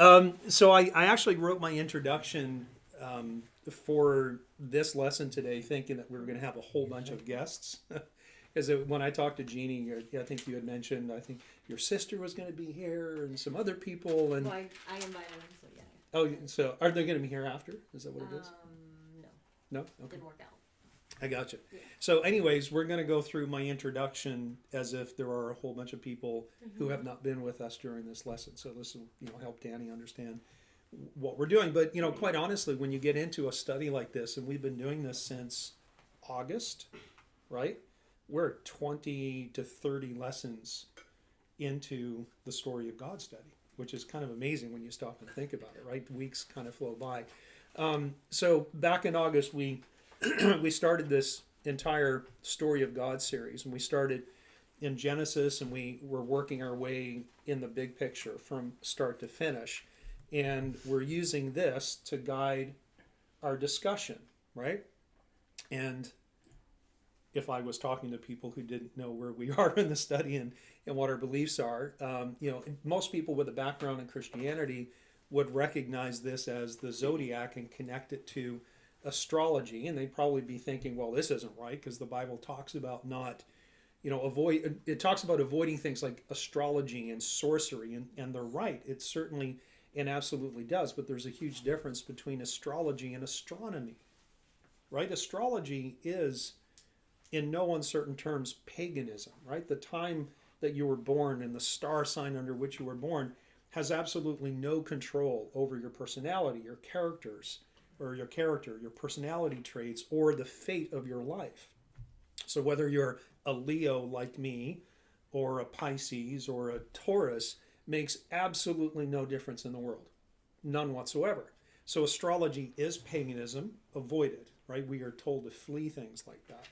So I actually wrote my introduction for this lesson today, thinking that we were going to have a whole bunch of guests. Because when I talked to Jeannie, I think you had mentioned, I think your sister was going to be here and some other people. And well, I invited them, so yeah. oh, so are they going to be here after? Is that what it is? No. No? Okay. Didn't work out. I got you. Yeah. So anyways, we're going to go through my introduction as if there are a whole bunch of people who have not been with us during this lesson. So this will, help Danny understand what we're doing. But, quite honestly, when you get into a study like this, and we've been doing this since August, right? We're 20 to 30 lessons into the story of God study, which is kind of amazing when you stop and think about it, right? Weeks kind of flow by. So back in August, we we started this entire story of God series, and we started in Genesis, and we were working our way in the big picture from start to finish, and we're using this to guide our discussion, right? And if I was talking to people who didn't know where we are in the study and what our beliefs are, most people with a background in Christianity would recognize this as the zodiac and connect it to astrology, and they'd probably be thinking, well, this isn't right, because the Bible talks about not, it talks about avoiding things like astrology and sorcery, and they're right. It certainly and absolutely does, but there's a huge difference between astrology and astronomy, right? Astrology is, in no uncertain terms, paganism, right? The time that you were born and the star sign under which you were born has absolutely no control over your personality, your characters, or your character, your personality traits, or the fate of your life. So whether you're a Leo like me, or a Pisces, or a Taurus, makes absolutely no difference in the world. None whatsoever. So astrology is paganism, avoid it, right? We are told to flee things like that.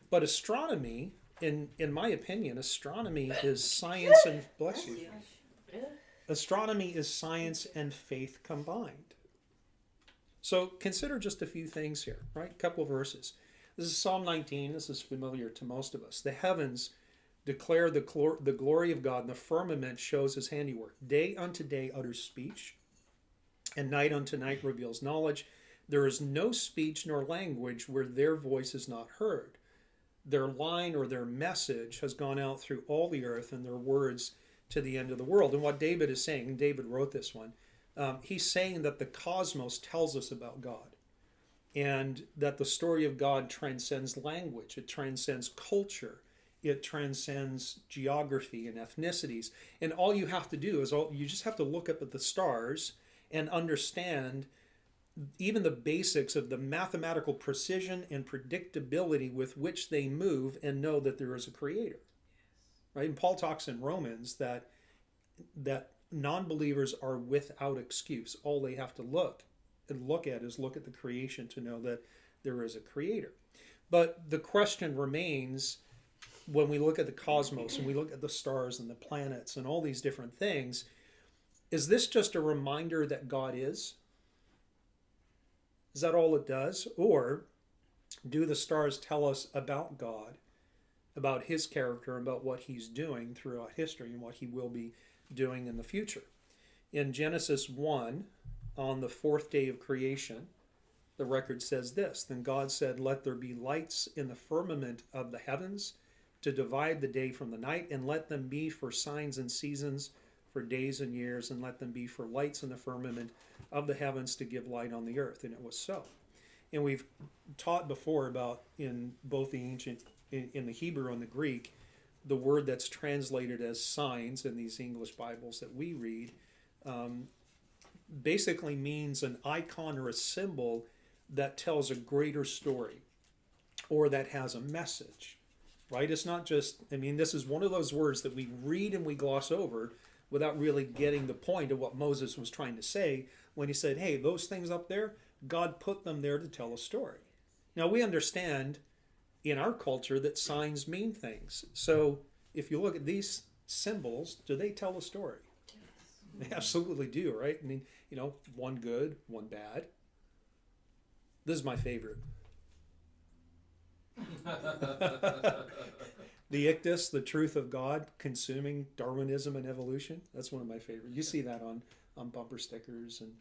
But astronomy, in my opinion, astronomy is science and, bless you. Astronomy is science and faith combined. So consider just a few things here, right? A couple of verses. This is Psalm 19. This is familiar to most of us. The heavens declare the glory of God, and the firmament shows his handiwork. Day unto day utters speech, and night unto night reveals knowledge. There is no speech nor language where their voice is not heard. Their line or their message has gone out through all the earth, and their words to the end of the world. And what David is saying, and David wrote this one, he's saying that the cosmos tells us about God, and that the story of God transcends language, it transcends culture, it transcends geography and ethnicities. And all you have to do is you just have to look up at the stars and understand even the basics of the mathematical precision and predictability with which they move, and know that there is a creator. Right? And Paul talks in Romans that non-believers are without excuse. All they have to look at the creation to know that there is a creator. But the question remains, when we look at the cosmos and we look at the stars and the planets and all these different things, is this just a reminder that God is? Is that all it does? Or do the stars tell us about God, about his character, about what he's doing throughout history and what he will be doing in the future? In Genesis 1, on the fourth day of creation, the record says this: Then God said, let there be lights in the firmament of the heavens to divide the day from the night, and let them be for signs and seasons, for days and years, and let them be for lights in the firmament of the heavens to give light on the earth. And it was so. And we've taught before about, in both the ancient, in the Hebrew and the Greek, the word that's translated as signs in these English Bibles that we read basically means an icon or a symbol that tells a greater story, or that has a message, right? It's not just, this is one of those words that we read and we gloss over without really getting the point of what Moses was trying to say when he said, hey, those things up there, God put them there to tell a story. Now, we understand in our culture that signs mean things. So if you look at these symbols, do they tell a story? They absolutely do, right? One good, one bad. This is my favorite. The ictus, the truth of God, consuming Darwinism and evolution. That's one of my favorites. You see that on on bumper stickers and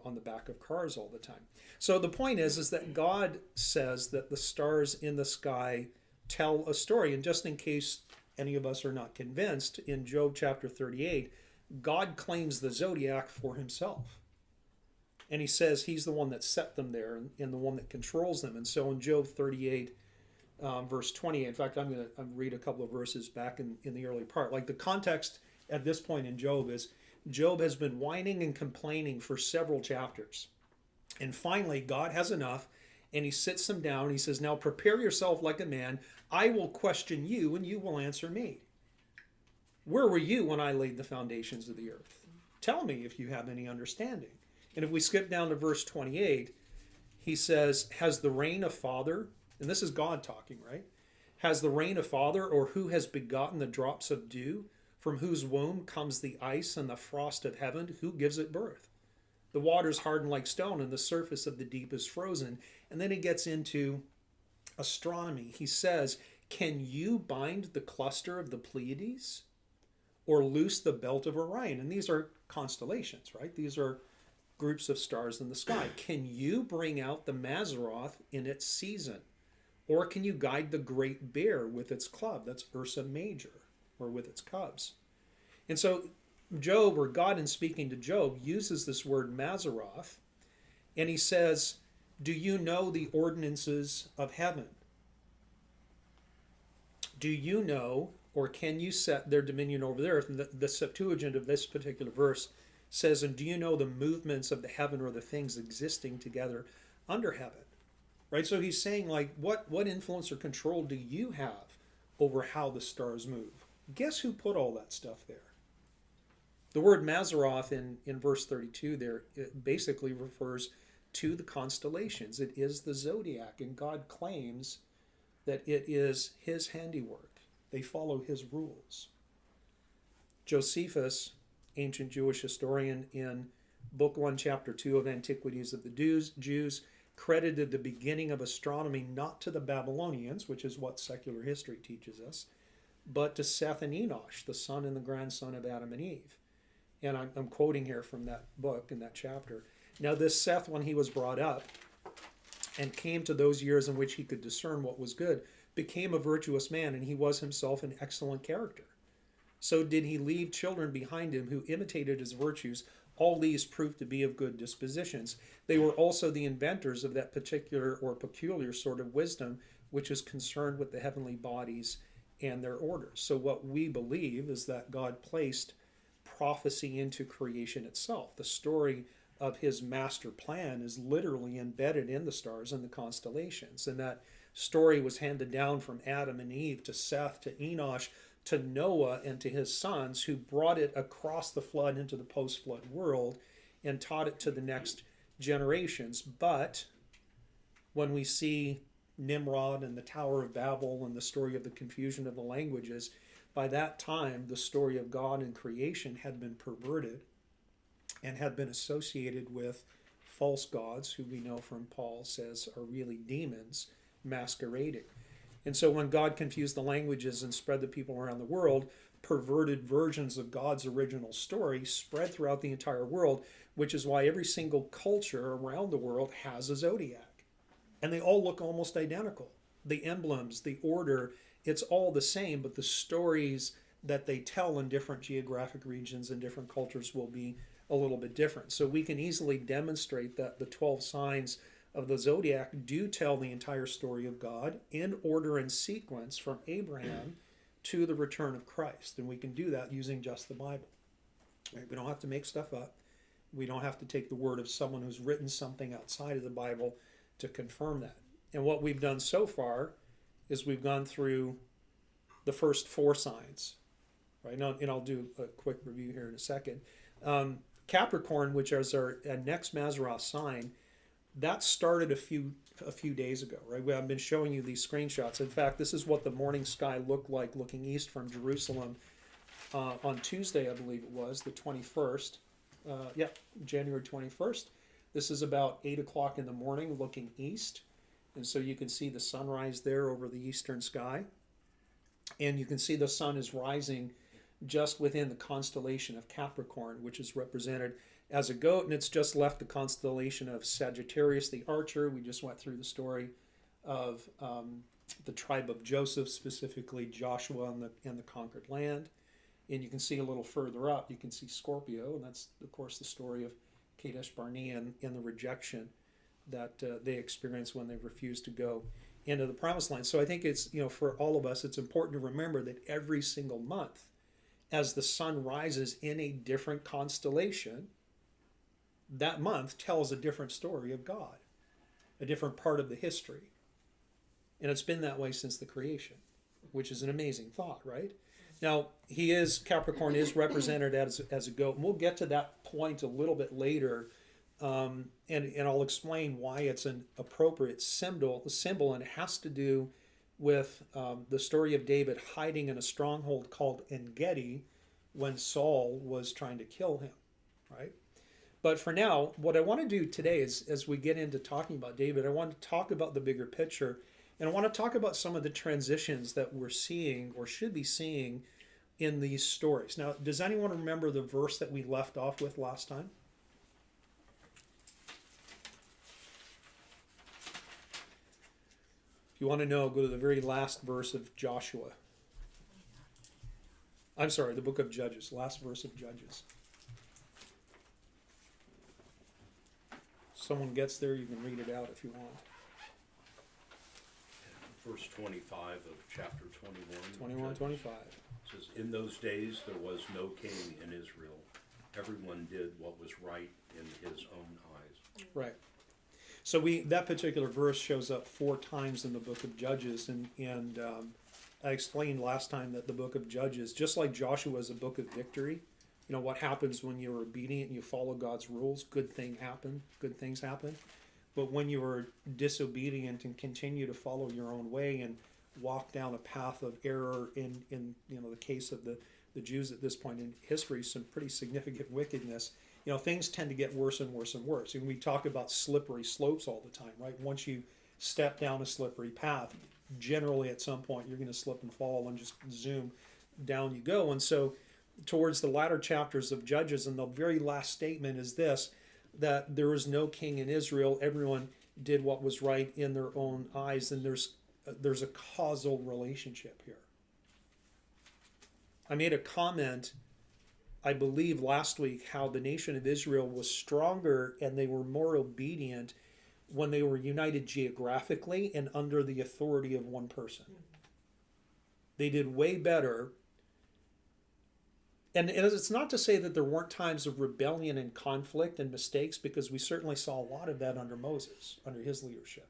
on the back of cars all the time. So the point is that God says that the stars in the sky tell a story. And just in case any of us are not convinced, in Job chapter 38, God claims the zodiac for himself. And he says he's the one that set them there and the one that controls them. And so in Job 38, verse 28, in fact, I'm going to read a couple of verses back in the early part. Like the context at this point in Job is Job has been whining and complaining for several chapters. And finally, God has enough, and he sits them down. And he says, now prepare yourself like a man. I will question you, and you will answer me. Where were you when I laid the foundations of the earth? Tell me if you have any understanding. And if we skip down to verse 28, he says, has the rain a father? And this is God talking, right? Has the rain a father, or who has begotten the drops of dew? From whose womb comes the ice and the frost of heaven? Who gives it birth? The waters harden like stone, and the surface of the deep is frozen. And then he gets into astronomy. He says, can you bind the cluster of the Pleiades, or loose the belt of Orion? And these are constellations, right? These are groups of stars in the sky. Can you bring out the Mazzaroth in its season? Or can you guide the great bear with its club? That's Ursa Major, or with its cubs. And so Job, or God in speaking to Job, uses this word Mazzaroth, and he says, do you know the ordinances of heaven? Do you know, or can you set their dominion over the earth? And the Septuagint of this particular verse says, and do you know the movements of the heaven, or the things existing together under heaven? Right? So he's saying, like, what influence or control do you have over how the stars move? Guess who put all that stuff there? The word Mazzaroth in verse 32 there, it basically refers to the constellations. It is the zodiac, and God claims that it is his handiwork. They follow his rules. Josephus, ancient Jewish historian, in Book 1, Chapter 2 of Antiquities of the Jews, credited the beginning of astronomy not to the Babylonians, which is what secular history teaches us, but to Seth and Enosh, the son and the grandson of Adam and Eve. And I'm quoting here from that book in that chapter. Now this Seth, when he was brought up and came to those years in which he could discern what was good, became a virtuous man, and he was himself an excellent character. So did he leave children behind him who imitated his virtues. All these proved to be of good dispositions. They were also the inventors of that particular or peculiar sort of wisdom which is concerned with the heavenly bodies and their orders. So what we believe is that God placed prophecy into creation itself. The story of his master plan is literally embedded in the stars and the constellations. And that story was handed down from Adam and Eve to Seth, to Enosh, to Noah, and to his sons, who brought it across the flood into the post-flood world and taught it to the next generations. But when we see Nimrod and the Tower of Babel and the story of the confusion of the languages, by that time the story of God and creation had been perverted and had been associated with false gods, who we know from Paul says are really demons masquerading. And so when God confused the languages and spread the people around the world, perverted versions of God's original story spread throughout the entire world, which is why every single culture around the world has a zodiac. And they all look almost identical. The emblems, the order, it's all the same, but the stories that they tell in different geographic regions and different cultures will be a little bit different. So we can easily demonstrate that the 12 signs of the zodiac do tell the entire story of God in order and sequence from Abraham to the return of Christ. And we can do that using just the Bible. Right? We don't have to make stuff up. We don't have to take the word of someone who's written something outside of the Bible to confirm that. And what we've done so far is we've gone through the first 4 signs, right? And I'll do a quick review here in a second. Capricorn, which is our next Mazzaroth sign, that started a few days ago, right? I've been showing you these screenshots. In fact, this is what the morning sky looked like looking east from Jerusalem on Tuesday, I believe it was, the 21st. January 21st. This is about 8 o'clock in the morning looking east. And so you can see the sunrise there over the eastern sky. And you can see the sun is rising just within the constellation of Capricorn, which is represented as a goat, and it's just left the constellation of Sagittarius, the archer. We just went through the story of the tribe of Joseph, specifically Joshua and the conquered land. And you can see a little further up, you can see Scorpio, and that's, of course, the story of Kadesh Barnea and the rejection that they experienced when they refused to go into the promised land. So I think it's, for all of us, it's important to remember that every single month, as the sun rises in a different constellation, that month tells a different story of God, a different part of the history. And it's been that way since the creation, which is an amazing thought, right? Now, Capricorn is represented as a goat, and we'll get to that point a little bit later, and I'll explain why it's an appropriate symbol, and it has to do with the story of David hiding in a stronghold called En-Gedi when Saul was trying to kill him, right? But for now, what I want to do today is, as we get into talking about David, I want to talk about the bigger picture, and I want to talk about some of the transitions that we're seeing or should be seeing in these stories. Now, does anyone remember the verse that we left off with last time? If you want to know, go to the very last verse of Joshua. I'm sorry, the book of Judges, last verse of Judges. Someone gets there, you can read it out if you want. Verse 25 of chapter 21. 21, 25. Says, in those days there was no king in Israel. Everyone did what was right in his own eyes. Right. So that particular verse shows up 4 times in the book of Judges, and I explained last time that the book of Judges, just like Joshua is a book of victory, what happens when you're obedient and you follow God's rules, good things happen. But when you are disobedient and continue to follow your own way and walk down a path of error in the case of the Jews at this point in history, some pretty significant wickedness, things tend to get worse and worse and worse. And we talk about slippery slopes all the time, right? Once you step down a slippery path, generally at some point you're going to slip and fall and just zoom down you go. And so towards the latter chapters of Judges, and the very last statement is this, that there is no king in Israel. Everyone did what was right in their own eyes, and there's a causal relationship here. I made a comment, I believe last week, how the nation of Israel was stronger and they were more obedient when they were united geographically and under the authority of one person. They did way better. And it's not to say that there weren't times of rebellion and conflict and mistakes, because we certainly saw a lot of that under Moses, under his leadership.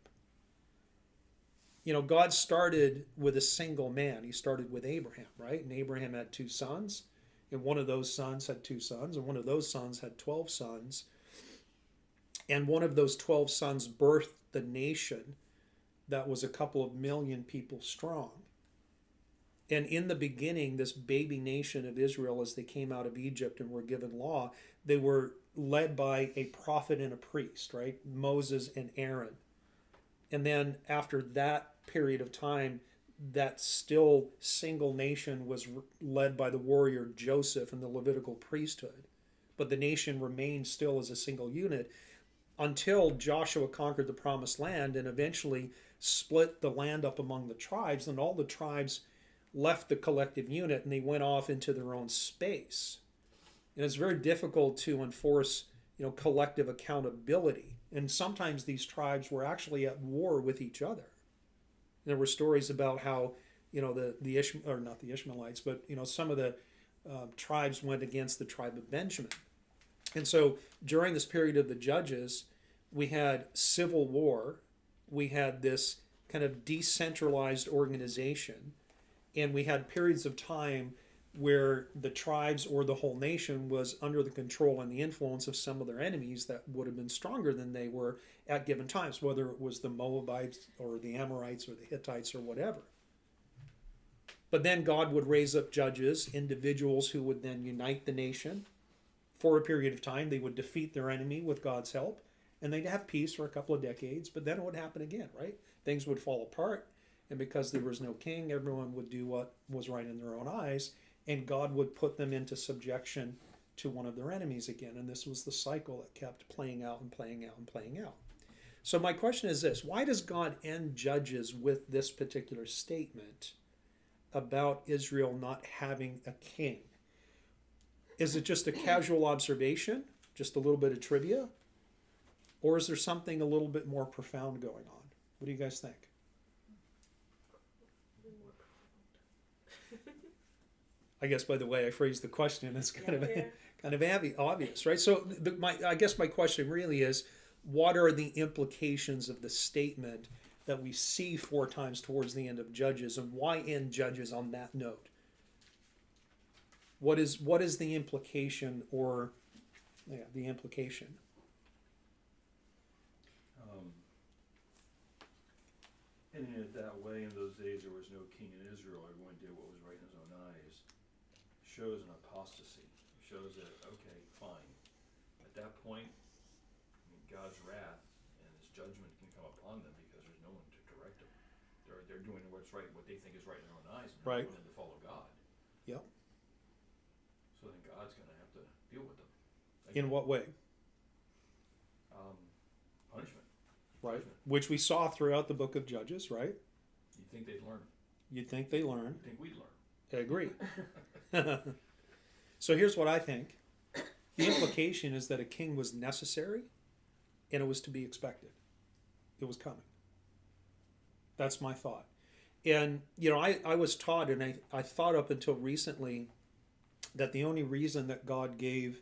God started with a single man. He started with Abraham, right? And Abraham had 2 sons, and one of those sons had 2 sons, and one of those sons had 12 sons. And one of those 12 sons birthed the nation that was a couple of million people strong. And in the beginning, this baby nation of Israel, as they came out of Egypt and were given law, they were led by a prophet and a priest, right? Moses and Aaron. And then after that period of time, that still single nation was led by the warrior Joseph and the Levitical priesthood. But the nation remained still as a single unit until Joshua conquered the promised land and eventually split the land up among the tribes, and all the tribes left the collective unit and they went off into their own space. And it's very difficult to enforce, collective accountability. And sometimes these tribes were actually at war with each other. There were stories about how, not the Ishmaelites, but some of the tribes went against the tribe of Benjamin. And so during this period of the Judges, we had civil war, we had this kind of decentralized organization, and we had periods of time where the tribes or the whole nation was under the control and the influence of some of their enemies that would have been stronger than they were at given times, whether it was the Moabites or the Amorites or the Hittites or whatever. But then God would raise up judges, individuals who would then unite the nation. For a period of time, they would defeat their enemy with God's help, and they'd have peace for a couple of decades, but then it would happen again, right? Things would fall apart, and because there was no king, everyone would do what was right in their own eyes, and God would put them into subjection to one of their enemies again. And this was the cycle that kept playing out and playing out and playing out. So my question is this: why does God end Judges with this particular statement about Israel not having a king? Is it just a casual observation, just a little bit of trivia? Or is there something a little bit more profound going on? What do you guys think? I guess by the way I phrased the question, it's kind of obvious, right? So I guess my question really is, what are the implications of the statement that we see 4 times towards the end of Judges, and why end Judges on that note? What is the implication, or the implication? Ending it that way, in those days there was no king in Israel, everyone did what was right in his own eyes, shows an apostasy. Shows that, okay, fine. At that point, God's wrath and his judgment can come upon them because there's no one to direct them. They're doing what's right, what they think is right in their own eyes, and they're Right. willing to follow God. Yep. So then God's going to have to deal with them. In what way? Punishment. Right. Judgment. Which we saw throughout the book of Judges, right? You'd think they'd learn. You'd think they learn. You'd think we'd learn. I agree. So here's what I think. The implication is that a king was necessary and it was to be expected. It was coming. That's my thought. And, I was taught, and I thought up until recently, that the only reason that God gave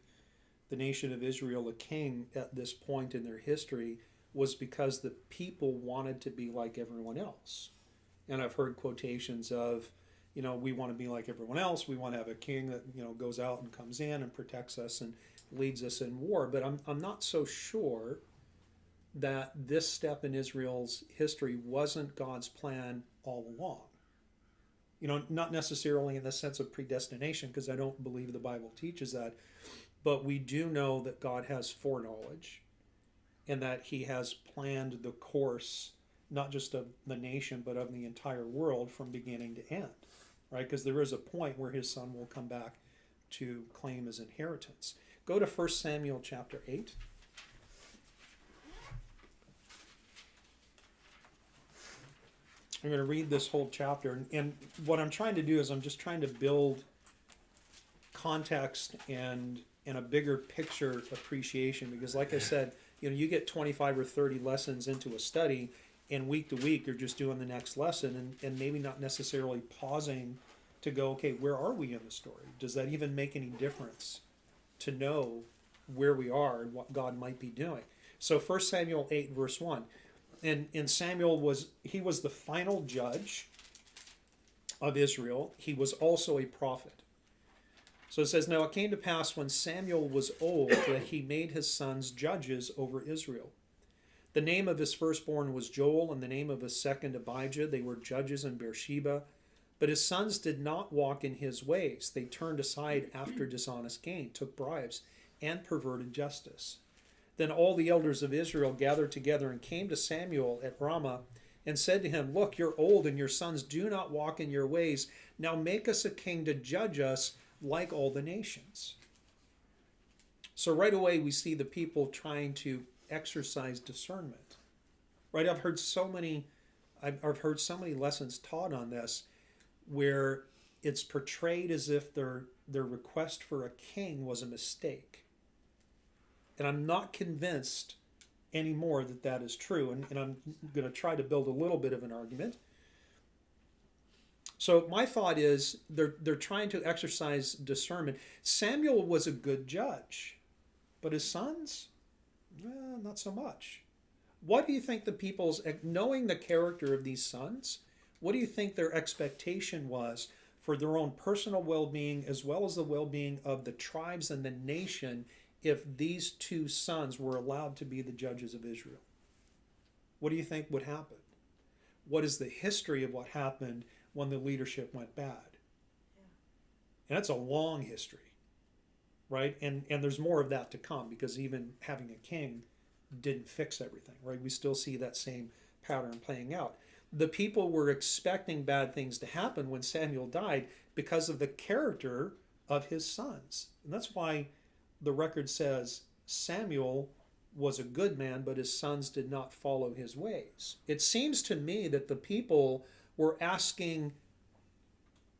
the nation of Israel a king at this point in their history was because the people wanted to be like everyone else. And I've heard quotations of, we want to be like everyone else. We want to have a king that, goes out and comes in and protects us and leads us in war. But I'm not so sure that this step in Israel's history wasn't God's plan all along. Not necessarily in the sense of predestination, because I don't believe the Bible teaches that. But we do know that God has foreknowledge, and that he has planned the course, not just of the nation, but of the entire world from beginning to end, right? Because there is a point where his son will come back to claim his inheritance. Go to 1 Samuel chapter 8. I'm going to read this whole chapter, and what I'm trying to do is I'm just trying to build context and a bigger picture appreciation, because like I said, you get 25 or 30 lessons into a study, and week to week you're just doing the next lesson and maybe not necessarily pausing to go, okay, where are we in the story? Does that even make any difference to know where we are and what God might be doing? So 1 Samuel 8 verse 1, and Samuel was the final judge of Israel. He was also a prophet. So it says, now it came to pass when Samuel was old that he made his sons judges over Israel. The name of his firstborn was Joel, and the name of his second Abijah. They were judges in Beersheba. But his sons did not walk in his ways. They turned aside after dishonest gain, took bribes, and perverted justice. Then all the elders of Israel gathered together and came to Samuel at Ramah and said to him, look, you're old, and your sons do not walk in your ways. Now make us a king to judge us like all the nations. So right away we see the people trying to exercise discernment. Right? I've heard so many lessons taught on this where it's portrayed as if their request for a king was a mistake. And I'm not convinced anymore that is true. And I'm going to try to build a little bit of an argument. So my thought is they're trying to exercise discernment. Samuel was a good judge, but his sons, not so much. What do you think the people's, knowing the character of these sons, what do you think their expectation was for their own personal well-being as well as the well-being of the tribes and the nation if these two sons were allowed to be the judges of Israel? What do you think would happen? What is the history of what happened when the leadership went bad? And that's a long history, right? And there's more of that to come, because even having a king didn't fix everything, right? We still see that same pattern playing out. the people were expecting bad things to happen when Samuel died because of the character of his sons. And that's why the record says Samuel was a good man, but his sons did not follow his ways. It seems to me that the people were asking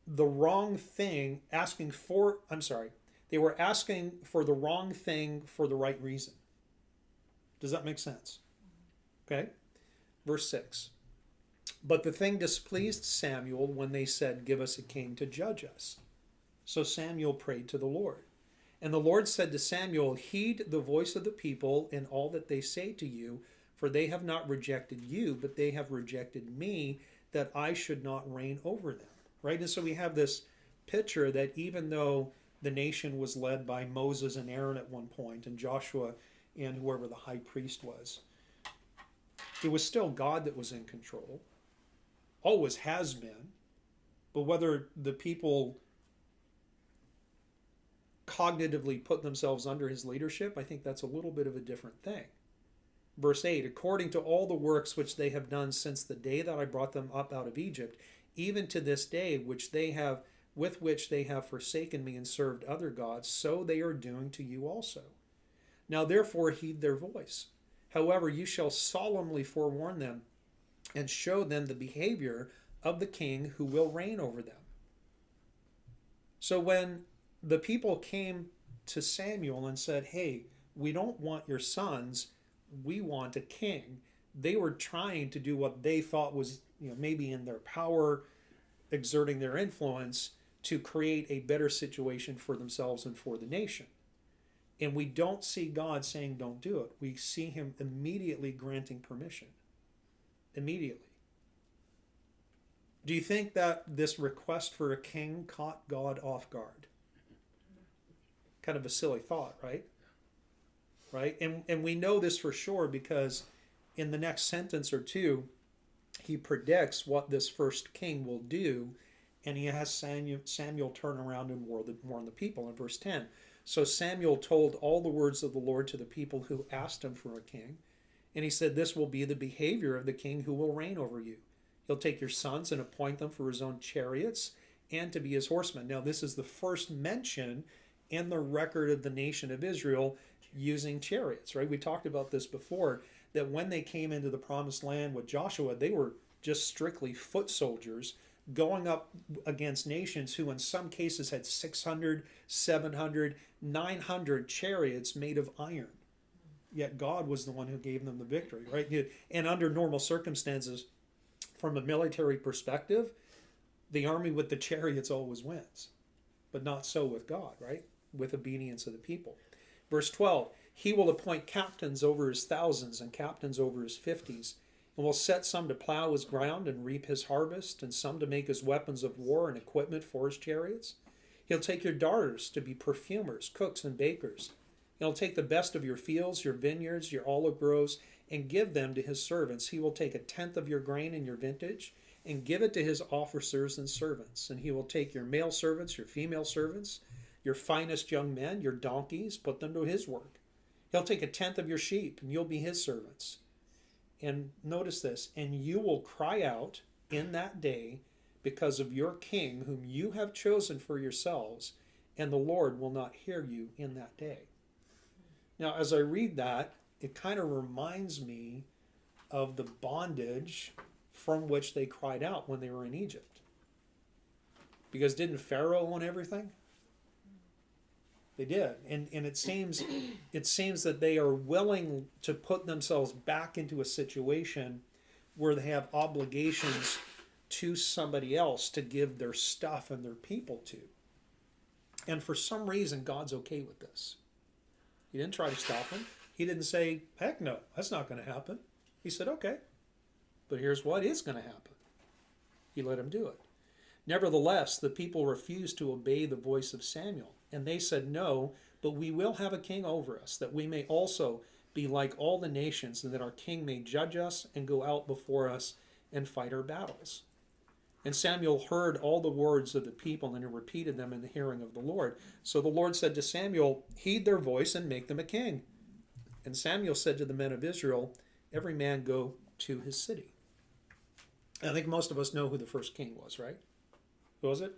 the wrong thing, they were asking for the wrong thing for the right reason. Does that make sense? Okay. Verse 6. But the thing displeased Samuel when they said, "Give us a king to judge us." So Samuel prayed to the Lord. And the Lord said to Samuel, "Heed the voice of the people in all that they say to you, for they have not rejected you, but they have rejected me, that I should not reign over them." Right? And so we have this picture that even though the nation was led by Moses and Aaron at one point, and Joshua and whoever the high priest was, it was still God that was in control. Always has been. But whether the people cognitively put themselves under his leadership, I think that's a little bit of a different thing. Verse 8, according to all the works which they have done since the day that I brought them up out of Egypt, even to this day, with which they have forsaken me and served other gods, so they are doing to you also. Now therefore heed their voice. However, you shall solemnly forewarn them and show them the behavior of the king who will reign over them. So when the people came to Samuel and said, "Hey, we don't want your sons, we want a king," they were trying to do what they thought was, maybe in their power, exerting their influence to create a better situation for themselves and for the nation. And we don't see God saying don't do it. We see him immediately granting permission. Immediately. Do you think that this request for a king caught God off guard? Kind of a silly thought, right? Right? And we know this for sure because in the next sentence or two, he predicts what this first king will do, and he has Samuel turn around and warn the people in verse 10. So Samuel told all the words of the Lord to the people who asked him for a king, and he said, "This will be the behavior of the king who will reign over you. He'll take your sons and appoint them for his own chariots and to be his horsemen." Now this is the first mention in the record of the nation of Israel using chariots, right? We talked about this before, that when they came into the promised land with Joshua, they were just strictly foot soldiers going up against nations who in some cases had 600, 700, 900 chariots made of iron. Yet God was the one who gave them the victory, right? And under normal circumstances, from a military perspective, the army with the chariots always wins. But not so with God, right? With obedience of the people. Verse 12, he will appoint captains over his thousands and captains over his 50s, and will set some to plow his ground and reap his harvest, and some to make his weapons of war and equipment for his chariots. He'll take your daughters to be perfumers, cooks, and bakers. He'll take the best of your fields, your vineyards, your olive groves, and give them to his servants. He will take 1/10 of your grain in your vintage, and give it to his officers and servants. And he will take your male servants, your female servants, your finest young men, your donkeys, put them to his work. He'll take 1/10 of your sheep, and you'll be his servants. And notice this, and you will cry out in that day because of your king whom you have chosen for yourselves, and the Lord will not hear you in that day. Now, as I read that, it kind of reminds me of the bondage from which they cried out when they were in Egypt. Because didn't Pharaoh own everything? They did. And it seems that they are willing to put themselves back into a situation where they have obligations to somebody else to give their stuff and their people to. And for some reason, God's okay with this. He didn't try to stop him. He didn't say, heck no, that's not going to happen. He said, okay, but here's what is going to happen. He let him do it. Nevertheless, the people refused to obey the voice of Samuel. And they said, no, but we will have a king over us, that we may also be like all the nations, and that our king may judge us and go out before us and fight our battles. And Samuel heard all the words of the people, and he repeated them in the hearing of the Lord. So the Lord said to Samuel, heed their voice and make them a king. And Samuel said to the men of Israel, every man go to his city. I think most of us know who the first king was, right? Who was it?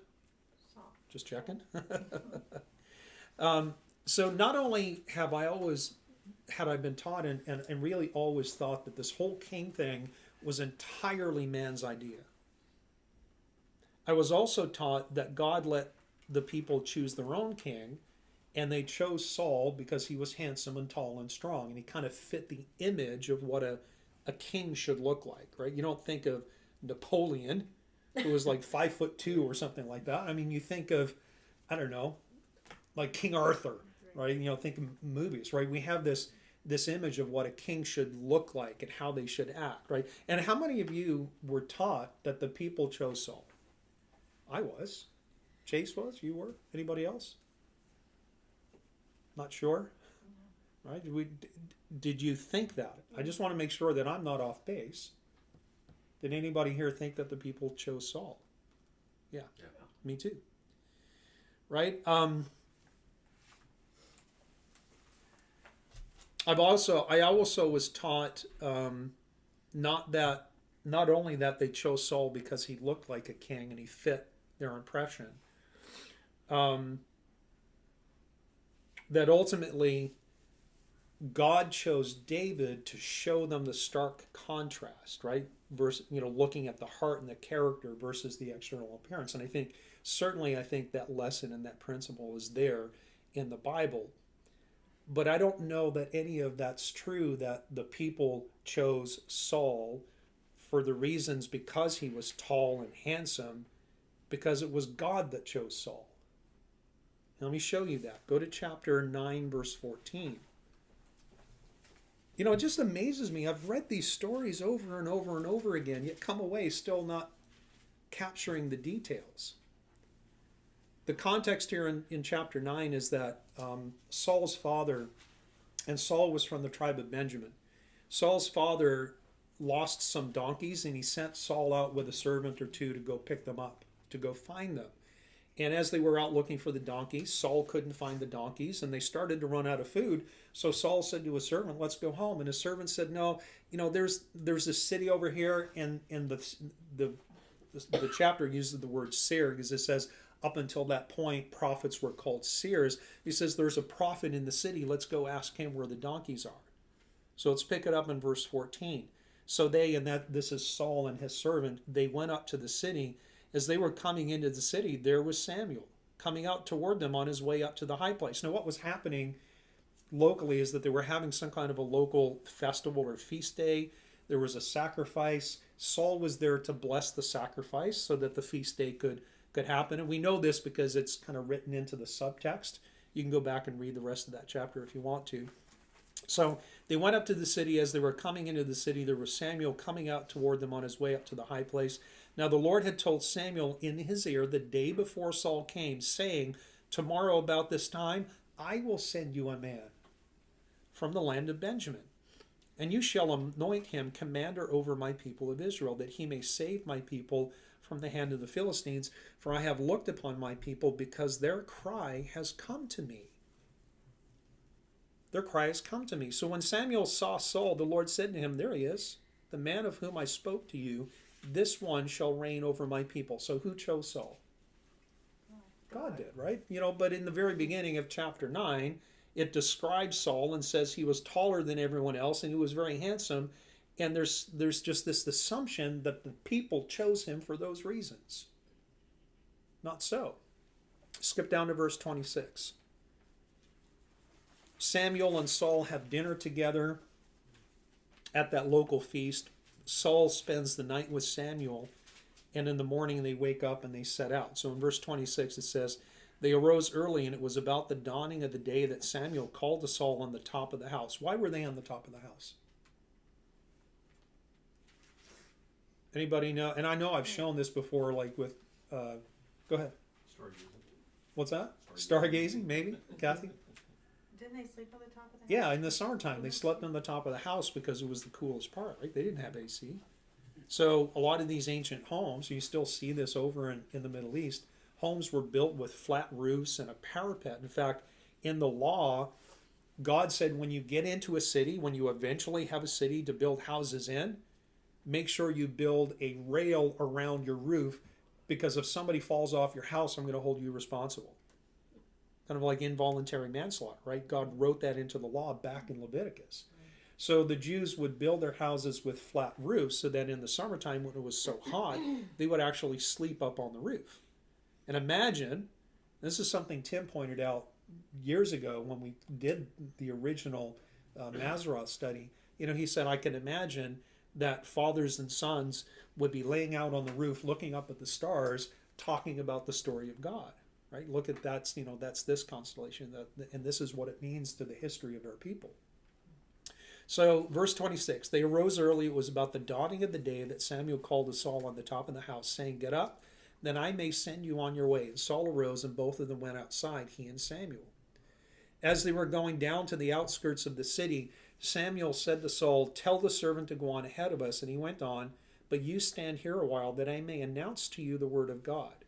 Saul. Just checking. So not only have I always had I been taught and really always thought that this whole king thing was entirely man's idea. I was also taught that God let the people choose their own king, and they chose Saul because he was handsome and tall and strong, and he kind of fit the image of what a king should look like, right? You don't think of Napoleon, who was like 5'2" or something like that. I mean, you think of, I don't know, like King Arthur, right? You know, think of movies, right? We have this image of what a king should look like and how they should act, right? And how many of you were taught that the people chose Saul? I was. Chase was. You were. Anybody else? Not sure. Right? Did you think that? I just want to make sure that I'm not off base. Did anybody here think that the people chose Saul? Yeah. Me too. Right? I also was taught not only that they chose Saul because he looked like a king and he fit their impression, that ultimately God chose David to show them the stark contrast, right? Versus, looking at the heart and the character versus the external appearance. And I think that lesson and that principle is there in the Bible. But I don't know that any of that's true, that the people chose Saul for the reasons because he was tall and handsome, because it was God that chose Saul. Now, let me show you that. Go to chapter 9, verse 14. It just amazes me. I've read these stories over and over and over again, yet come away still not capturing the details. The context here in chapter 9 is that Saul's father, and Saul was from the tribe of Benjamin. Saul's father lost some donkeys, and he sent Saul out with a servant or two to go pick them up, to go find them. And as they were out looking for the donkeys, Saul couldn't find the donkeys, and they started to run out of food. So Saul said to his servant, "Let's go home." And his servant said, "No, there's this city over here," and the chapter uses the word seer because it says up until that point prophets were called seers. He says there's a prophet in the city. Let's go ask him where the donkeys are. So let's pick it up in verse 14. So this is Saul and his servant, they went up to the city. As they were coming into the city, there was Samuel coming out toward them on his way up to the high place. Now, what was happening locally is that they were having some kind of a local festival or feast day. There was a sacrifice. Saul was there to bless the sacrifice so that the feast day could happen. And we know this because it's kind of written into the subtext. You can go back and read the rest of that chapter if you want to. So they went up to the city. As they were coming into the city, there was Samuel coming out toward them on his way up to the high place. Now the Lord had told Samuel in his ear the day before Saul came, saying, "Tomorrow about this time I will send you a man from the land of Benjamin, and you shall anoint him commander over my people of Israel, that he may save my people from the hand of the Philistines. For I have looked upon my people, because their cry has come to me." Their cry has come to me. So when Samuel saw Saul, the Lord said to him, "There he is, the man of whom I spoke to you. This one shall reign over my people." So who chose Saul? God did, right? But in the very beginning of chapter 9, it describes Saul and says he was taller than everyone else and he was very handsome. And there's just this assumption that the people chose him for those reasons. Not so. Skip down to verse 26. Samuel and Saul have dinner together at that local feast. Saul spends the night with Samuel, and in the morning they wake up and they set out. So in verse 26 it says, "They arose early, and it was about the dawning of the day that Samuel called to Saul on the top of the house." Why were they on the top of the house? Anybody know? And I know I've shown this before, like with, go ahead. Stargazing. What's that? Stargazing, maybe? Kathy? Didn't they sleep on the top of the house? Yeah, in the summertime, they slept on the top of the house because it was the coolest part, right? They didn't have AC. So a lot of these ancient homes, you still see this over in the Middle East, homes were built with flat roofs and a parapet. In fact, in the law, God said when you get into a city, when you eventually have a city to build houses in, make sure you build a rail around your roof, because if somebody falls off your house, I'm going to hold you responsible. Kind of like involuntary manslaughter, right? God wrote that into the law back in Leviticus. So the Jews would build their houses with flat roofs so that in the summertime when it was so hot, they would actually sleep up on the roof. And imagine, this is something Tim pointed out years ago when we did the original Mazzaroth study. He said, I can imagine that fathers and sons would be laying out on the roof looking up at the stars talking about the story of God, right? Look at that's this constellation, and this is what it means to the history of our people. So verse 26, they arose early. It was about the dawning of the day that Samuel called to Saul on the top of the house, saying, get up, then I may send you on your way. And Saul arose, and both of them went outside, he and Samuel. As they were going down to the outskirts of the city, Samuel said to Saul, tell the servant to go on ahead of us. And he went on, but you stand here a while, that I may announce to you the word of God.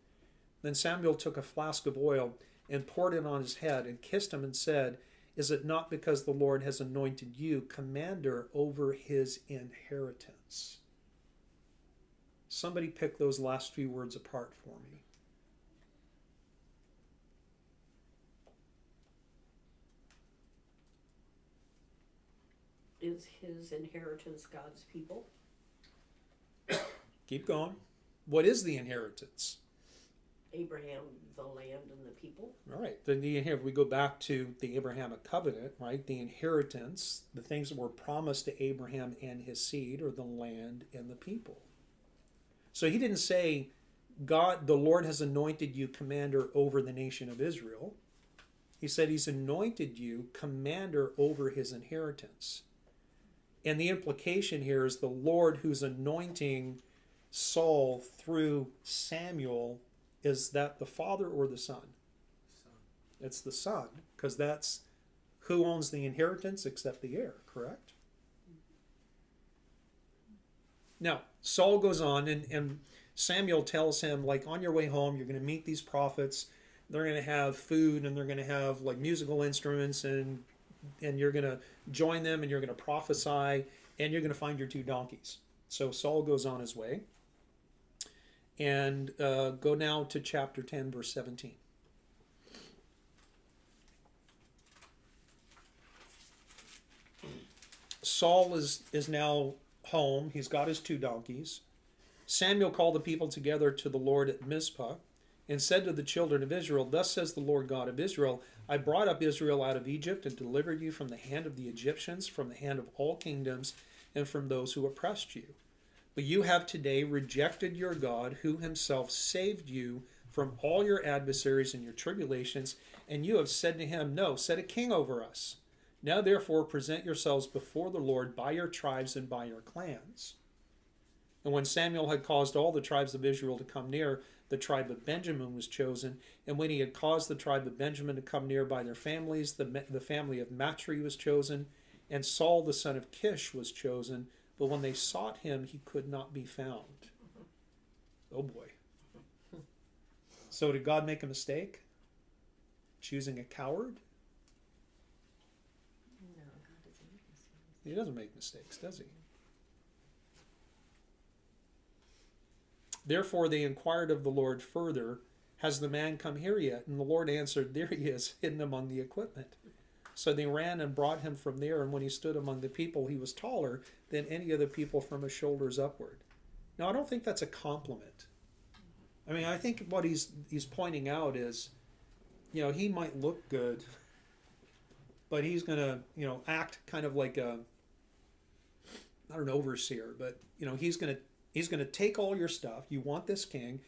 Then Samuel took a flask of oil and poured it on his head and kissed him and said, is it not because the Lord has anointed you commander over his inheritance? Somebody pick those last few words apart for me. Is his inheritance God's people? Keep going. What is the inheritance? Abraham, the land, and the people. All right. Then we go back to the Abrahamic covenant, right? The inheritance, the things that were promised to Abraham and his seed, are the land and the people. So he didn't say, God, the Lord has anointed you commander over the nation of Israel. He said he's anointed you commander over his inheritance. And the implication here is the Lord who's anointing Saul through Samuel, is that the father or the son? It's the son, because that's who owns the inheritance except the heir, correct? Now, Saul goes on, and Samuel tells him, like, on your way home, you're going to meet these prophets. They're going to have food, and they're going to have, like, musical instruments, and you're going to join them, and you're going to prophesy, and you're going to find your 2 donkeys. So Saul goes on his way. And go now to chapter 10, verse 17. Saul is now home. He's got his 2 donkeys. Samuel called the people together to the Lord at Mizpah and said to the children of Israel, thus says the Lord God of Israel, I brought up Israel out of Egypt and delivered you from the hand of the Egyptians, from the hand of all kingdoms, and from those who oppressed you. But you have today rejected your God, who himself saved you from all your adversaries and your tribulations, and you have said to him, no, set a king over us. Now therefore present yourselves before the Lord by your tribes and by your clans. And when Samuel had caused all the tribes of Israel to come near, the tribe of Benjamin was chosen. And when he had caused the tribe of Benjamin to come near by their families, the family of Matri was chosen, and Saul the son of Kish was chosen. But when they sought him, he could not be found. Oh boy. So did God make a mistake? Choosing a coward? No, God doesn't make mistakes. He doesn't make mistakes, does he? Therefore they inquired of the Lord further, has the man come here yet? And the Lord answered, there he is, hidden among the equipment. So they ran and brought him from there, and when he stood among the people, he was taller than any of the people from his shoulders upward. Now, I don't think that's a compliment. I mean, I think what he's pointing out is, he might look good, but he's going to, act kind of like not an overseer, but, he's going to take all your stuff. You want this king.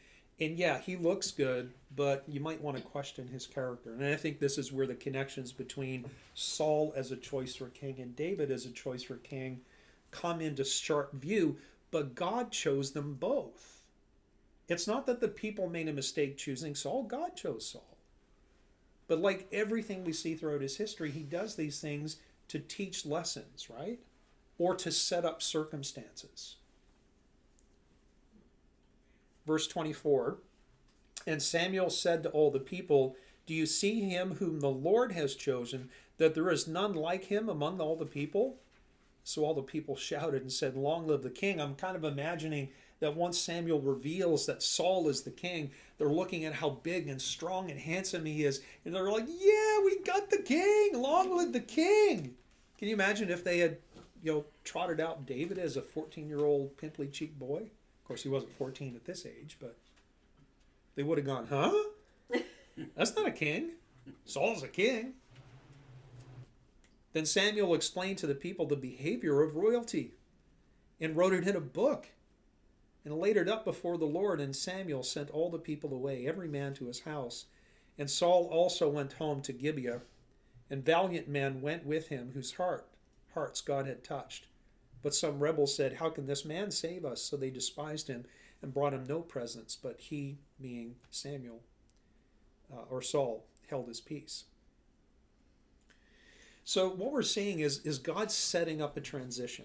And yeah, he looks good, but you might want to question his character. And I think this is where the connections between Saul as a choice for king and David as a choice for king come into sharp view, but God chose them both. It's not that the people made a mistake choosing Saul, God chose Saul. But like everything we see throughout his history, he does these things to teach lessons, right? Or to set up circumstances. Verse 24, and Samuel said to all the people, do you see him whom the Lord has chosen, that there is none like him among all the people? So all the people shouted and said, "Long live the king." I'm kind of imagining that once Samuel reveals that Saul is the king, they're looking at how big and strong and handsome he is, and they're like, "Yeah, we got the king! Long live the king!" Can you imagine if they had, trotted out David as a 14-year-old pimply cheeked boy? Of course, he wasn't 14 at this age, but they would have gone, "Huh? That's not a king. Saul's a king." Then Samuel explained to the people the behavior of royalty and wrote it in a book and laid it up before the Lord. And Samuel sent all the people away, every man to his house. And Saul also went home to Gibeah, and valiant men went with him whose hearts God had touched. But some rebels said, "How can this man save us?" So they despised him and brought him no presents, but he, being Samuel, or Saul, held his peace. So what we're seeing is God setting up a transition,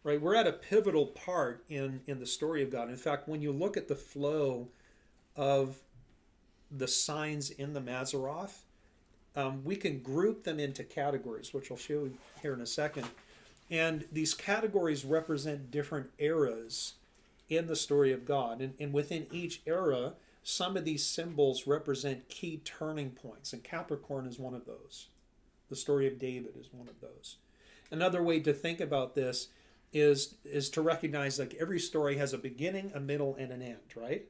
right? We're at a pivotal part in the story of God. In fact, when you look at the flow of the signs in the Mazzaroth, we can group them into categories, which I'll show you here in a second. And these categories represent different eras in the story of God. And within each era, some of these symbols represent key turning points. And Capricorn is one of those. The story of David is one of those. Another way to think about this is to recognize like every story has a beginning, a middle, and an end, right?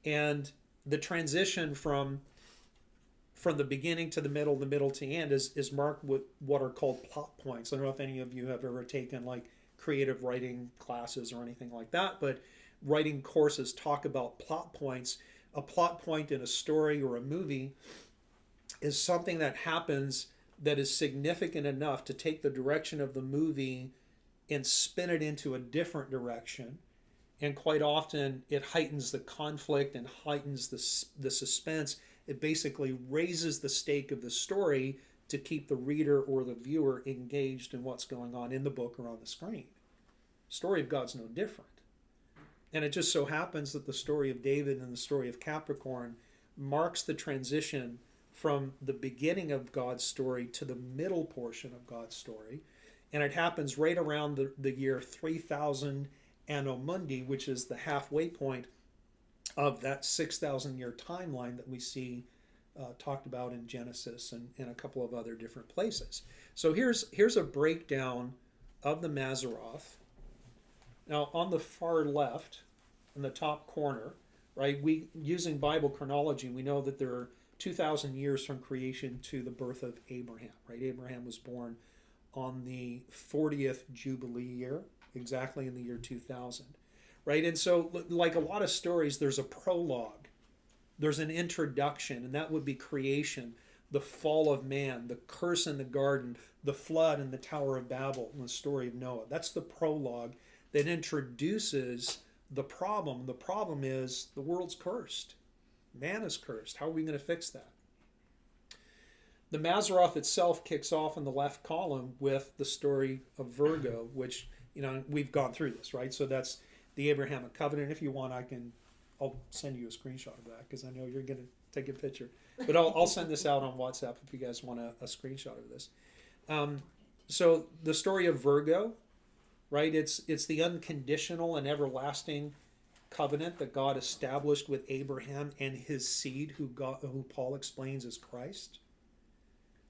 And the transition from the beginning to the middle to the end is marked with what are called plot points. I don't know if any of you have ever taken like creative writing classes or anything like that, but writing courses talk about plot points. A plot point in a story or a movie is something that happens that is significant enough to take the direction of the movie and spin it into a different direction. And quite often it heightens the conflict and heightens the suspense. It basically raises the stake of the story to keep the reader or the viewer engaged in what's going on in the book or on the screen. Story of God's no different. And it just so happens that the story of David and the story of Capricorn marks the transition from the beginning of God's story to the middle portion of God's story. And it happens right around the year 3000 Anno Mundi, which is the halfway point of that 6,000 year timeline that we see talked about in Genesis and a couple of other different places. So here's a breakdown of the Mazzaroth. Now on the far left, in the top corner, right, using Bible chronology, we know that there are 2,000 years from creation to the birth of Abraham, right? Abraham was born on the 40th Jubilee year, exactly in the year 2000, right? And so, like a lot of stories, there's a prologue, there's an introduction, and that would be creation, the fall of man, the curse in the garden, the flood in the Tower of Babel, and the story of Noah. That's the prologue that introduces the problem. The problem is the world's cursed. Man is cursed. How are we going to fix that? The Mazzaroth itself kicks off in the left column with the story of Virgo, which, we've gone through this, right? So that's the Abrahamic covenant. If you want, I'll send you a screenshot of that because I know you're going to take a picture. But I'll send this out on WhatsApp if you guys want a screenshot of this. So the story of Virgo, right? It's the unconditional and everlasting covenant that God established with Abraham and his seed, who Paul explains as Christ.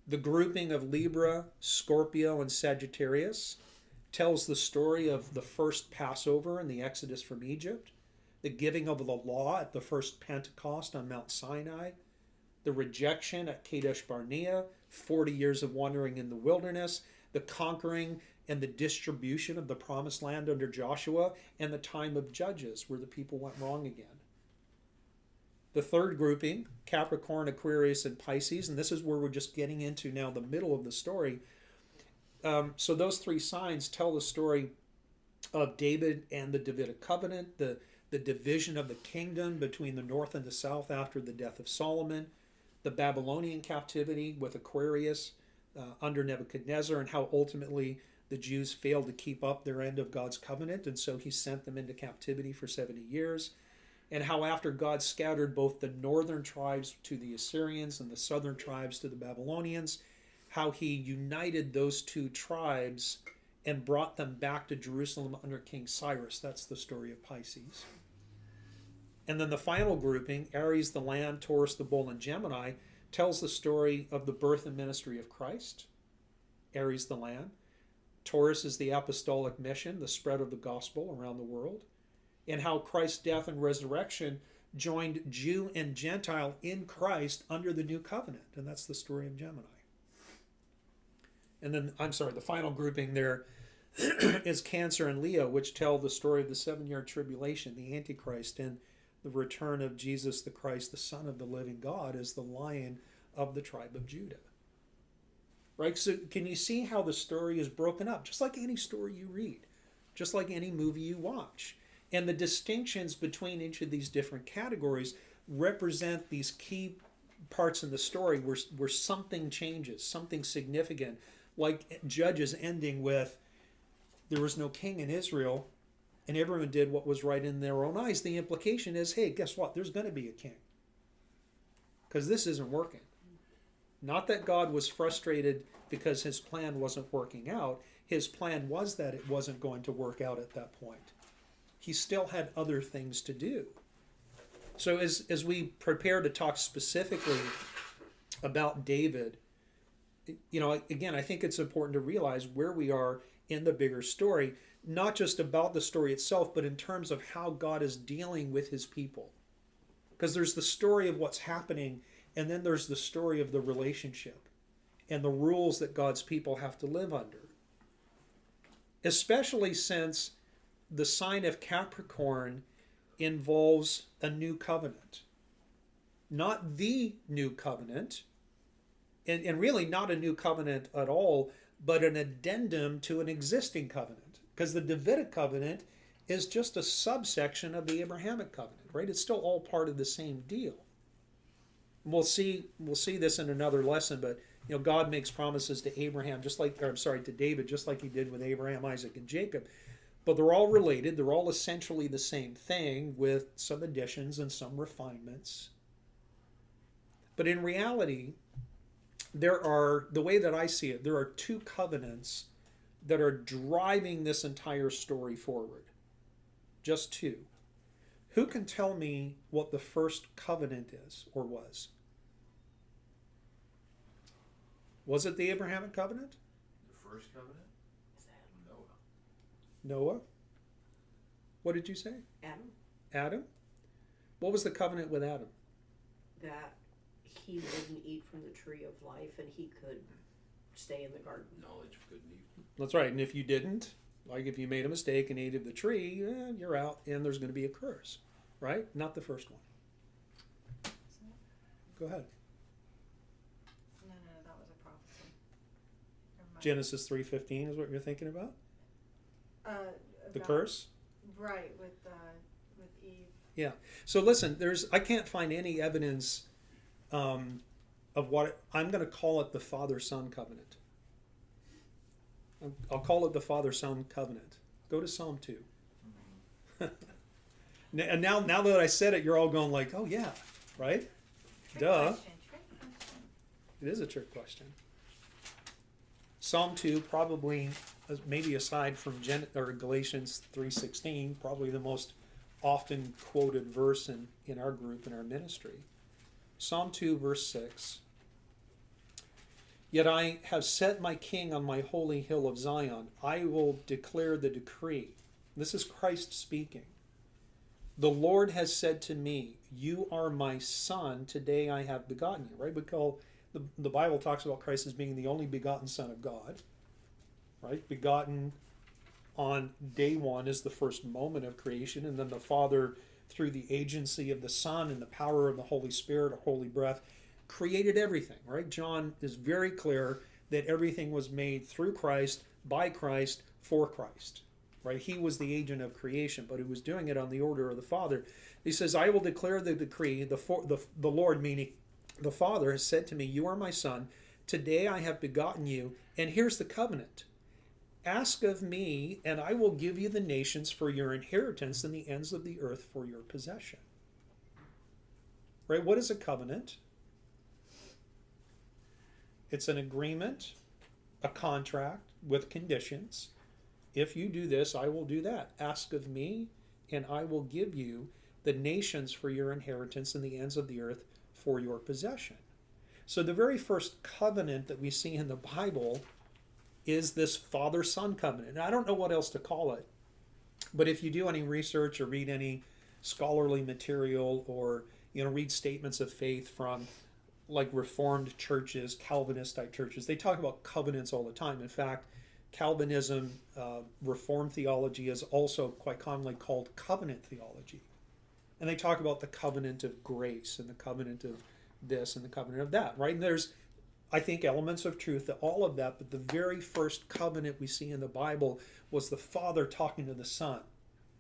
The grouping of Libra, Scorpio, and Sagittarius tells the story of the first Passover and the Exodus from Egypt, the giving of the law at the first Pentecost on Mount Sinai, the rejection at Kadesh Barnea, 40 years of wandering in the wilderness, the conquering and the distribution of the promised land under Joshua, and the time of Judges, where the people went wrong again. The third grouping, Capricorn, Aquarius, and Pisces, and this is where we're just getting into now the middle of the story. So those three signs tell the story of David and the Davidic covenant, the division of the kingdom between the north and the south after the death of Solomon, the Babylonian captivity with Aquarius under Nebuchadnezzar, and how ultimately the Jews failed to keep up their end of God's covenant, and so he sent them into captivity for 70 years. And how after God scattered both the northern tribes to the Assyrians and the southern tribes to the Babylonians, how he united those two tribes and brought them back to Jerusalem under King Cyrus. That's the story of Pisces. And then the final grouping, Aries, the Lamb, Taurus, the Bull, and Gemini, tells the story of the birth and ministry of Christ. Aries, the Lamb. Taurus is the apostolic mission, the spread of the gospel around the world, and how Christ's death and resurrection joined Jew and Gentile in Christ under the new covenant. And that's the story of Gemini. And then, the final grouping there is Cancer and Leo, which tell the story of the 7-year tribulation, the Antichrist, and the return of Jesus the Christ, the Son of the living God, as the Lion of the tribe of Judah. Right? So can you see how the story is broken up? Just like any story you read, just like any movie you watch. And the distinctions between each of these different categories represent these key parts in the story where something changes, something significant, like Judges ending with, there was no king in Israel, and everyone did what was right in their own eyes. The implication is, hey, guess what? There's going to be a king. Because this isn't working. Not that God was frustrated because his plan wasn't working out. His plan was that it wasn't going to work out at that point. He still had other things to do. So as we prepare to talk specifically about David, again, I think it's important to realize where we are in the bigger story, not just about the story itself, but in terms of how God is dealing with his people. Because there's the story of what's happening, and then there's the story of the relationship and the rules that God's people have to live under. Especially since the sign of Capricorn involves a new covenant. Not the new covenant, and really not a new covenant at all, but an addendum to an existing covenant. Because the Davidic covenant is just a subsection of the Abrahamic covenant, right? It's still all part of the same deal. We'll see this in another lesson, but God makes promises to to David, just like he did with Abraham, Isaac, and Jacob. But they're all related. They're all essentially the same thing with some additions and some refinements. But in reality, the way that I see it, there are two covenants that are driving this entire story forward. Just two. Who can tell me what the first covenant is or was? Was it the Abrahamic covenant? The first covenant? Noah. Noah? What did you say? Adam, Adam? What was the covenant with Adam? that he wouldn't eat from the tree of life and he could stay in the garden. Knowledge of good and evil. That's right. And if you didn't, like if you made a mistake and ate of the tree, you're out and there's going to be a curse. Right? Not the first one. Go ahead. No, that was a prophecy. Never mind. Genesis 3:15 is what you're thinking about? The About- curse? Right, with Eve. Yeah. So listen, I can't find any evidence of what I'm going to call it the Father-Son covenant. I'll call it the Father-Son covenant. Go to Psalm 2. And now that I said it, you're all going like, oh yeah, right? Trick Duh. question. It is a trick question. Psalm 2, probably, maybe aside from Galatians 3:16, probably the most often quoted verse in our group, in our ministry. Psalm 2, verse 6. Yet I have set my king on my holy hill of Zion. I will declare the decree. This is Christ speaking. The Lord has said to me, you are my son, today I have begotten you. Right? The Bible talks about Christ as being the only begotten Son of God. Right? Begotten on day one is the first moment of creation, and then the Father, through the agency of the Son and the power of the Holy Spirit, or holy breath, created everything. Right? John is very clear that everything was made through Christ, by Christ, for Christ. Right? He was the agent of creation, but he was doing it on the order of the Father. He says, I will declare the decree. The Lord, meaning the Father, has said to me, you are my son. Today I have begotten you. And here's the covenant. Ask of me, and I will give you the nations for your inheritance and the ends of the earth for your possession. Right? What is a covenant? It's an agreement, a contract with conditions. If you do this, I will do that. Ask of me, and I will give you the nations for your inheritance and the ends of the earth for your possession. So the very first covenant that we see in the Bible is this father-son covenant. And I don't know what else to call it, but if you do any research or read any scholarly material or read statements of faith from like Reformed churches, Calvinist type churches, they talk about covenants all the time. In fact, Calvinism, Reformed theology is also quite commonly called covenant theology. And they talk about the covenant of grace and the covenant of this and the covenant of that, right? And there's, I think, elements of truth to all of that, but the very first covenant we see in the Bible was the Father talking to the Son.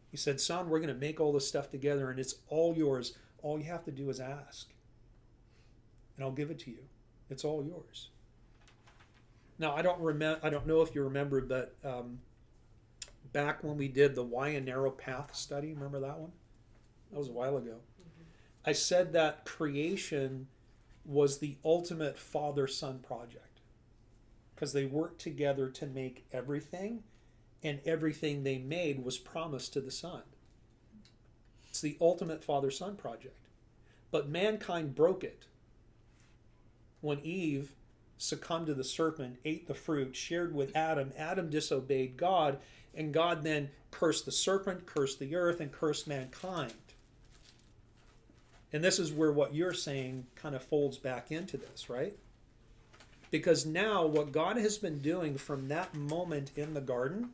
He said, Son, we're going to make all this stuff together and it's all yours. All you have to do is ask. And I'll give it to you. It's all yours. Now, I don't know if you remember, but back when we did the Why a Narrow Path study, remember that one? That was a while ago. I said that creation was the ultimate father-son project because they worked together to make everything, and everything they made was promised to the Son. It's the ultimate father-son project. But mankind broke it. When Eve succumbed to the serpent, ate the fruit, shared with Adam, Adam disobeyed God, and God then cursed the serpent, cursed the earth, and cursed mankind. And this is where what you're saying kind of folds back into this, right? Because now what God has been doing from that moment in the garden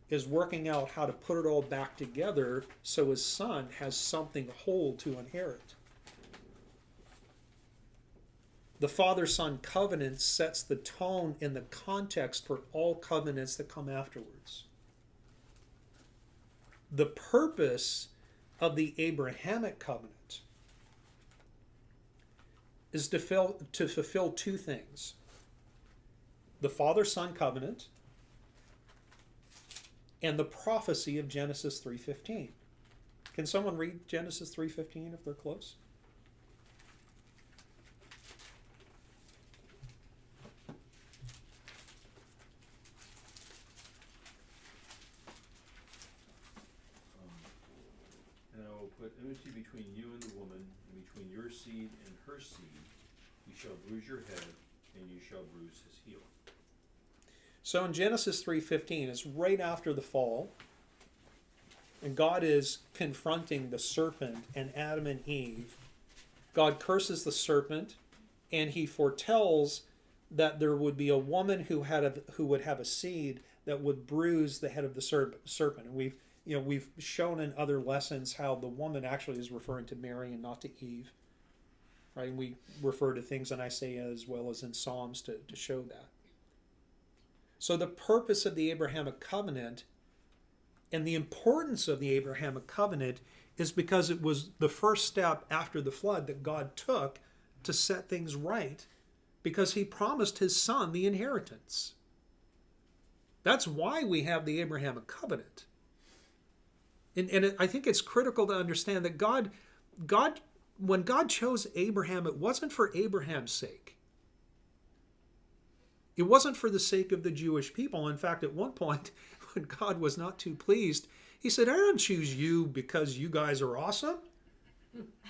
is working out how to put it all back together so his Son has something whole to inherit. The father-son covenant sets the tone and the context for all covenants that come afterwards. The purpose of the Abrahamic covenant is to fulfill two things. The father-son covenant and the prophecy of Genesis 3:15. Can someone read Genesis 3:15 if they're close? And I will put enmity between you and the woman, and between your seed and her seed. He shall bruise your head, and you shall bruise his heel. So in Genesis 3:15, it's right after the fall, and God is confronting the serpent and Adam and Eve. God curses the serpent, and he foretells that there would be a woman who would have a seed that would bruise the head of the serpent. And we've shown in other lessons how the woman actually is referring to Mary and not to Eve. Right? And we refer to things in Isaiah as well as in Psalms to show that. So the purpose of the Abrahamic covenant and the importance of the Abrahamic covenant is because it was the first step after the flood that God took to set things right, because he promised his son the inheritance. That's why we have the Abrahamic covenant. And I think it's critical to understand that God, when God chose Abraham, it wasn't for Abraham's sake. It wasn't for the sake of the Jewish people. In fact, at one point, when God was not too pleased, he said, I didn't choose you because you guys are awesome.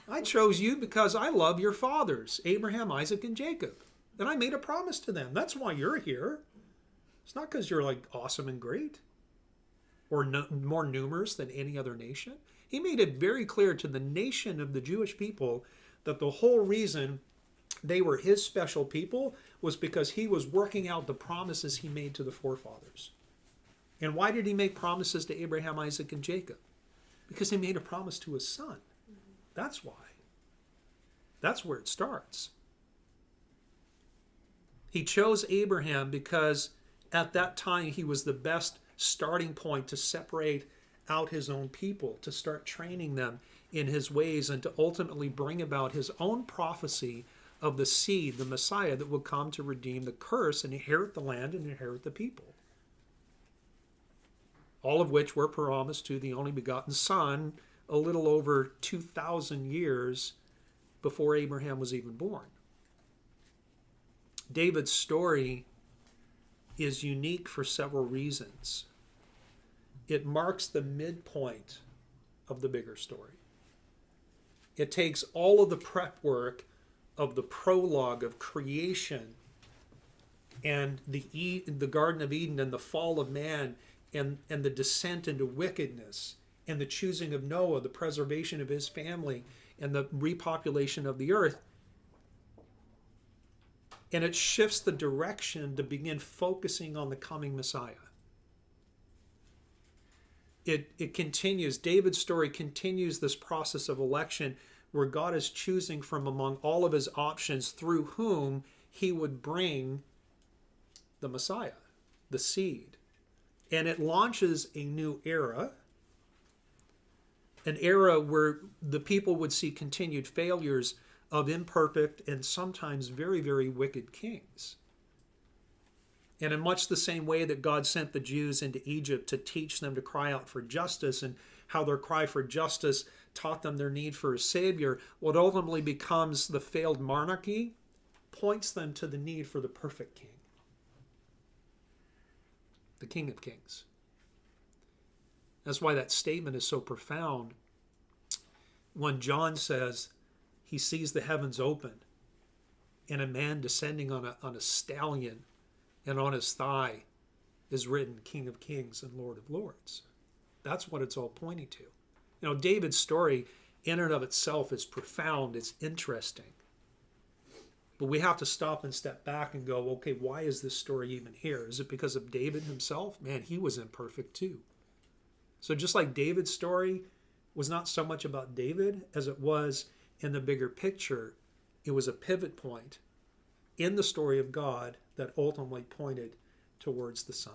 I chose you because I love your fathers, Abraham, Isaac, and Jacob. And I made a promise to them. That's why you're here. It's not because you're like awesome and great or more numerous than any other nation. He made it very clear to the nation of the Jewish people that the whole reason they were his special people was because he was working out the promises he made to the forefathers. And why did he make promises to Abraham, Isaac, and Jacob? Because he made a promise to his son. That's why. That's where it starts. He chose Abraham because at that time he was the best starting point to separate out his own people, to start training them in his ways, and to ultimately bring about his own prophecy of the seed, the Messiah, that would come to redeem the curse and inherit the land and inherit the people. All of which were promised to the only begotten Son a little over 2,000 years before Abraham was even born. David's story is unique for several reasons. It marks the midpoint of the bigger story. It takes all of the prep work of the prologue of creation and the Garden of Eden and the fall of man and the descent into wickedness and the choosing of Noah, the preservation of his family and the repopulation of the earth. And it shifts the direction to begin focusing on the coming Messiah. It continues, David's story continues this process of election where God is choosing from among all of his options through whom he would bring the Messiah, the seed. And it launches a new era, an era where the people would see continued failures of imperfect and sometimes very, very wicked kings. And in much the same way that God sent the Jews into Egypt to teach them to cry out for justice, and how their cry for justice taught them their need for a savior, what ultimately becomes the failed monarchy points them to the need for the perfect king, the King of Kings. That's why that statement is so profound. When John says he sees the heavens open and a man descending on a stallion, and on his thigh is written King of Kings and Lord of Lords. That's what it's all pointing to. You know, David's story in and of itself is profound, it's interesting. But we have to stop and step back and go, okay, why is this story even here? Is it because of David himself? Man, he was imperfect too. So just like David's story was not so much about David as it was in the bigger picture, it was a pivot point in the story of God that ultimately pointed towards the Son.